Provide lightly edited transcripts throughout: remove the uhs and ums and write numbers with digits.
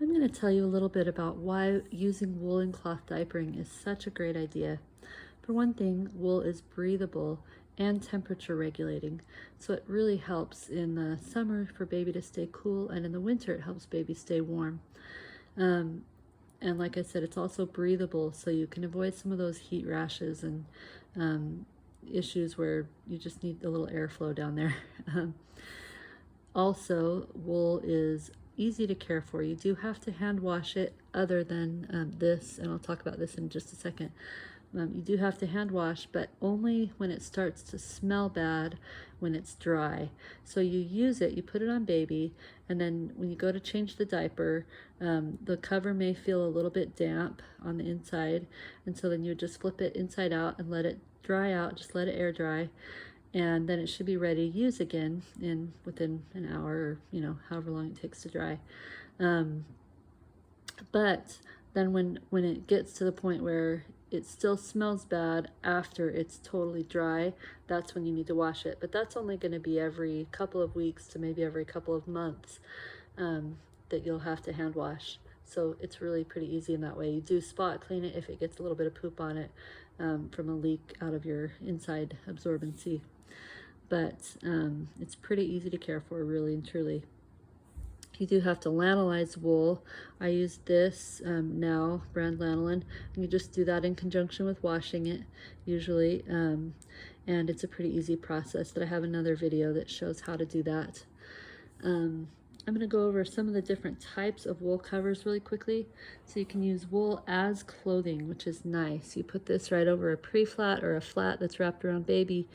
I'm going to tell you a little bit about why using woolen cloth diapering is such a great idea. For one thing, wool is breathable and temperature regulating, so it really helps in the summer for baby to stay cool, and in the winter it helps baby stay warm. And like I said, it's also breathable, so you can avoid some of those heat rashes and issues where you just need a little airflow down there. Also, wool is easy to care for. You do have to hand wash it, other than this, and I'll talk about this in just a second. You do have to hand wash, but only when it starts to smell bad, when it's dry. So you use it, you put it on baby, and then when you go to change the diaper, the cover may feel a little bit damp on the inside, and so then you just flip it inside out and let it dry out, just let it air dry, and then it should be ready to use again within an hour, or however long it takes to dry. But then when it gets to the point where it still smells bad after it's totally dry, that's when you need to wash it. But that's only going to be every couple of weeks to maybe every couple of months that you'll have to hand wash. So it's really pretty easy in that way. You do spot clean it if it gets a little bit of poop on it from a leak out of your inside absorbency. But it's pretty easy to care for, really and truly. You do have to lanolize wool. I use this now, brand lanolin, and you just do that in conjunction with washing it, usually. And it's a pretty easy process that I have another video that shows how to do that. I'm going to go over some of the different types of wool covers really quickly. So you can use wool as clothing, which is nice. You put this right over a pre-flat or a flat that's wrapped around baby,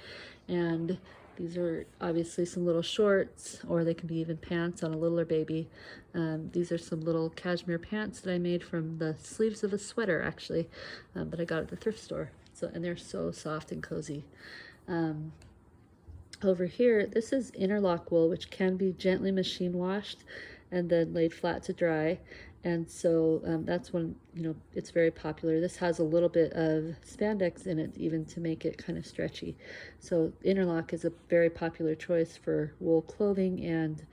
and these are obviously some little shorts, or they can be even pants on a littler baby. These are some little cashmere pants that I made from the sleeves of a sweater, actually, that I got at the thrift store. And they're so soft and cozy. Over here, this is Interlock wool, which can be gently machine washed and then laid flat to dry. And so that's when, it's very popular. This has a little bit of spandex in it, even to make it kind of stretchy. So Interlock is a very popular choice for wool clothing and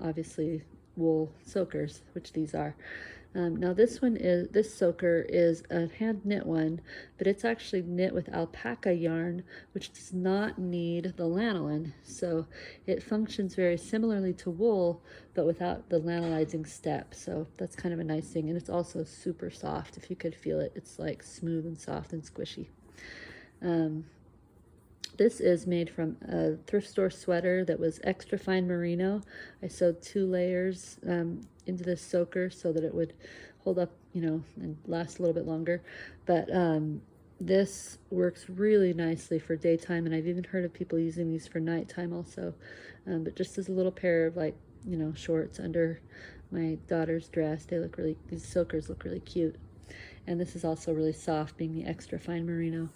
obviously wool soakers, which these are. Now this soaker is a hand knit one, but it's actually knit with alpaca yarn, which does not need the lanolin. So it functions very similarly to wool, but without the lanolizing step. So that's kind of a nice thing. And it's also super soft. If you could feel it, it's like smooth and soft and squishy. This is made from a thrift store sweater that was extra fine merino. I sewed 2 layers into this soaker so that it would hold up, and last a little bit longer. But this works really nicely for daytime, and I've even heard of people using these for nighttime also. But just as a little pair of shorts under my daughter's dress, these soakers look really cute. And this is also really soft, being the extra fine merino.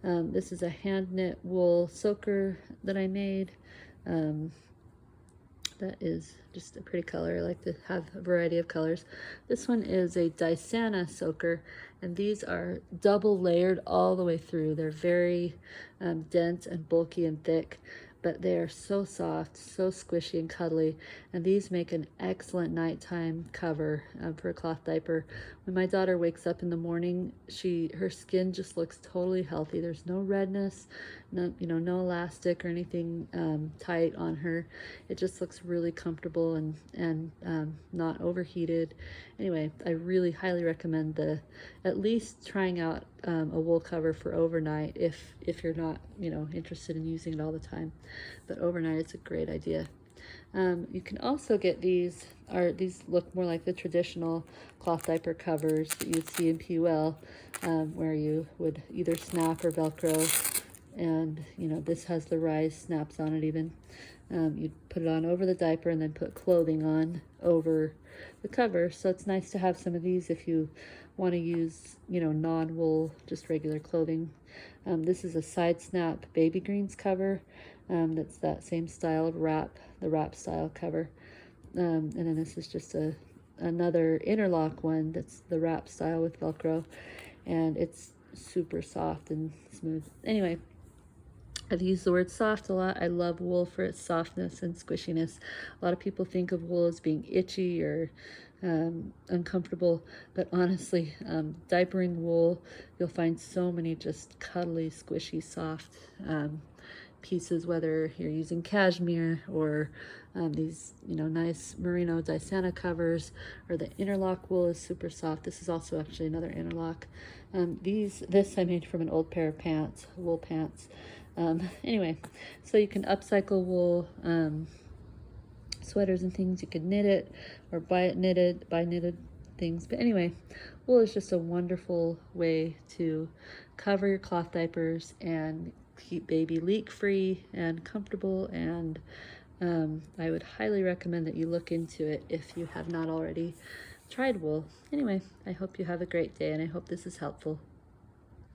This is a hand knit wool soaker that I made. That is just a pretty color. I like to have a variety of colors. This one is a Disana soaker, and these are double layered all the way through. They're very dense and bulky and thick, but they are so soft, so squishy and cuddly, and these make an excellent nighttime cover for a cloth diaper. When my daughter wakes up in the morning, her skin just looks totally healthy. There's no redness, no elastic or anything tight on her. It just looks really comfortable and not overheated. Anyway, I really highly recommend at least trying out a wool cover for overnight if you're not interested in using it all the time. But overnight, it's a great idea. You can also get these look more like the traditional cloth diaper covers that you'd see in PUL, where you would either snap or Velcro, and this has the rise snaps on it even. You'd put it on over the diaper and then put clothing on over the cover. So it's nice to have some of these if you want to use non-wool, just regular clothing. This is a side snap Babee Greens cover. That's that same style, the wrap style cover. And then this is just another Interlock one that's the wrap style with Velcro, and it's super soft and smooth. Anyway, I've used the word soft a lot. I love wool for its softness and squishiness. A lot of people think of wool as being itchy or uncomfortable. But honestly, diapering wool, you'll find so many just cuddly, squishy, soft pieces, whether you're using cashmere or these, nice merino Disana covers, or the interlock wool is super soft. This is also actually another interlock. This I made from an old pair of pants, wool pants. Anyway, so you can upcycle wool sweaters and things. You could knit it or buy knitted things. But anyway, wool is just a wonderful way to cover your cloth diapers and keep baby leak free and comfortable, and I would highly recommend that you look into it if you have not already tried wool. Anyway, I hope you have a great day, and I hope this is helpful.